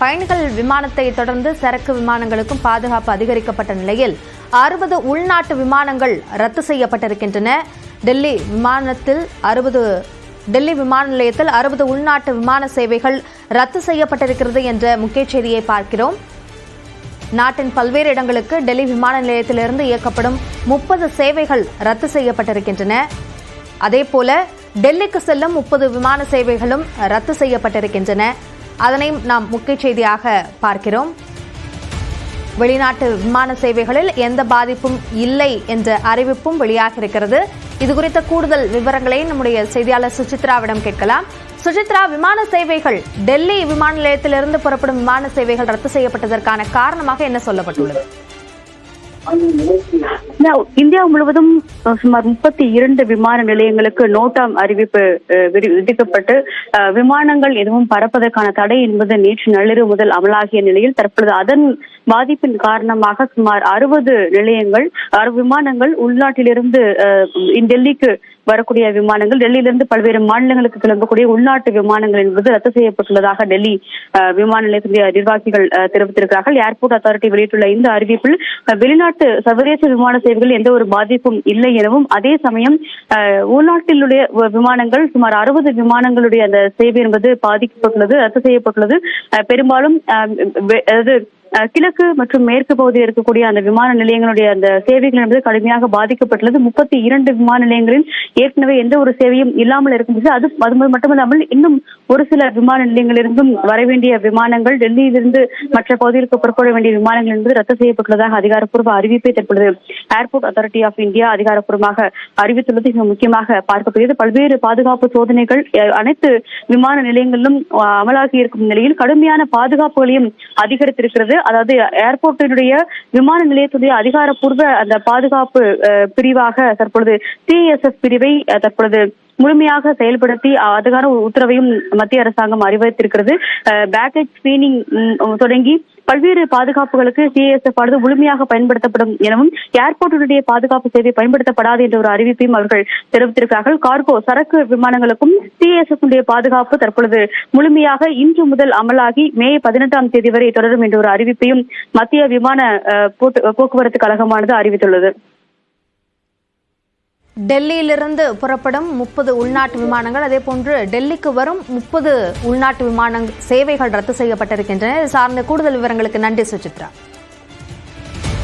பயணிகள் விமானத்தை தொடர்ந்து சரக்கு விமானங்களுக்கும் பாதுகாப்பு அதிகரிக்கப்பட்ட நிலையில் 60 உள்நாட்டு விமானங்கள் ரத்து செய்யப்பட்டிருக்கின்றன. டெல்லி விமான நிலையத்தில் 60 உள்நாட்டு விமான சேவைகள் ரத்து செய்யப்பட்டிருக்கிறது என்ற முக்கிய செய்தியை பார்க்கிறோம். நாட்டின் பல்வேறு இடங்களுக்கு டெல்லி விமான நிலையத்திலிருந்து இயக்கப்படும் 30 சேவைகள் ரத்து செய்யப்பட்டிருக்கின்றன. அதேபோல டெல்லிக்கு செல்லும் 30 விமான சேவைகளும் ரத்து செய்யப்பட்டிருக்கின்றன. அதனை நாம் முக்கிய செய்தியாக பார்க்கிறோம். வெளிநாட்டு விமான சேவைகளில் எந்த பாதிப்பும் இல்லை என்ற அறிவிப்பும் வெளியாக இருக்கிறது. இதுகுறித்த கூடுதல் விவரங்களை நம்முடைய செய்தியாளர் சுசித்ராவிடம் கேட்கலாம். சுசித்ரா, விமான சேவைகள் டெல்லி விமான நிலையத்திலிருந்து புறப்படும் விமான சேவைகள் ரத்து செய்யப்பட்டதற்கான காரணமாக என்ன சொல்லப்பட்டுள்ளது? இந்தியா முழுவதும் சுமார் 32 விமான நிலையங்களுக்கு நோட்டாம் அறிவிப்பு விதிக்கப்பட்டு விமானங்கள் எதுவும் பறப்பதற்கான தடை என்பது நேற்று நள்ளிரவு முதல் அமலாகிய நிலையில் தற்பொழுது அதன் பாதிப்பின் காரணமாக சுமார் 60 நிலையங்கள் விமானங்கள் உள்நாட்டிலிருந்து டெல்லிக்கு வரக்கூடிய விமானங்கள், டெல்லியிலிருந்து பல்வேறு மாநிலங்களுக்கு கிளம்பக்கூடிய உள்நாட்டு விமானங்கள் என்பது ரத்து செய்யப்பட்டுள்ளதாக டெல்லி விமான நிலையத்துடைய நிர்வாகிகள் தெரிவித்திருக்கிறார்கள். ஏர்போர்ட் அத்தாரிட்டி வெளியிட்டுள்ள இந்த அறிவிப்பில் வெளிநாட்டு சர்வதேச விமான சேவைகள் எந்த ஒரு பாதிப்பும் இல்லை எனவும், அதே சமயம் உள்நாட்டிலுடைய விமானங்கள் சுமார் 60 விமானங்களுடைய அந்த சேவை என்பது பாதிக்கப்பட்டுள்ளது, ரத்து செய்யப்பட்டுள்ளது. பெரும்பாலும் கிழக்கு மற்றும் மேற்கு பகுதியில் இருக்கக்கூடிய அந்த விமான நிலையங்களுடைய அந்த சேவைகள் என்பது கடுமையாக பாதிக்கப்பட்டுள்ளது. 32 விமான நிலையங்களில் ஏற்கனவே எந்த ஒரு சேவையும் இல்லாமல் இருக்கும்போது அது மட்டுமல்லாமல் இன்னும் ஒரு சில விமான நிலையங்களிலிருந்தும் வரவேண்டிய விமானங்கள், டெல்லியிலிருந்து மற்ற பகுதிகளுக்கு புறப்பட வேண்டிய விமானங்கள் என்பது ரத்து செய்யப்பட்டுள்ளதாக அதிகாரப்பூர்வ அறிவிப்பை தற்பொழுது ஏர்போர்ட் அத்தாரிட்டி ஆஃப் இந்தியா அதிகாரப்பூர்வமாக அறிவித்துள்ளது. மிக முக்கியமாக பார்க்கப்படுகிறது. பல்வேறு பாதுகாப்பு சோதனைகள் அனைத்து விமான நிலையங்களிலும் அமலாகி இருக்கும் நிலையில் கடுமையான பாதுகாப்புகளையும் அதிகரித்திருக்கிறது. அதாவது ஏர்போர்ட்டினுடைய விமான நிலையத்துடைய அதிகாரப்பூர்வ அந்த பாதுகாப்பு பிரிவாக தற்பொழுது சிஎஸ்எஃப் பிரிவை தற்பொழுது முழுமையாக செயல்படுத்தி அதுக்கான உத்தரவையும் மத்திய அரசாங்கம் அறிவித்திருக்கிறது. பேக்கேஜ் ஸ்கிரீனிங் தொடங்கி பல்வேறு பாதுகாப்புகளுக்கு சிஎஸ்எஃப் ஆனது முழுமையாக பயன்படுத்தப்படும் எனவும், ஏர்போர்ட்டினுடைய பாதுகாப்பு சேவை பயன்படுத்தப்படாது என்ற ஒரு அறிவிப்பையும் அவர்கள் தெரிவித்திருக்கிறார்கள். கார்கோ சரக்கு விமானங்களுக்கும் சிஎஸ்எஃப் பாதுகாப்பு தற்பொழுது முழுமையாக இன்று முதல் அமலாகி மே 18ஆம் தேதி வரை தொடரும் என்ற ஒரு அறிவிப்பையும் மத்திய விமான போக்குவரத்து கழகமானது அறிவித்துள்ளது. டெல்லியிலிருந்து புறப்படும் 30 உள்நாட்டு விமானங்கள், அதே போன்று டெல்லிக்கு வரும் 30 உள்நாட்டு விமான சேவைகள் ரத்து செய்யப்பட்டிருக்கின்றன. இது சார்ந்த கூடுதல் விவரங்களுக்கு நன்றி சுசித்ரா.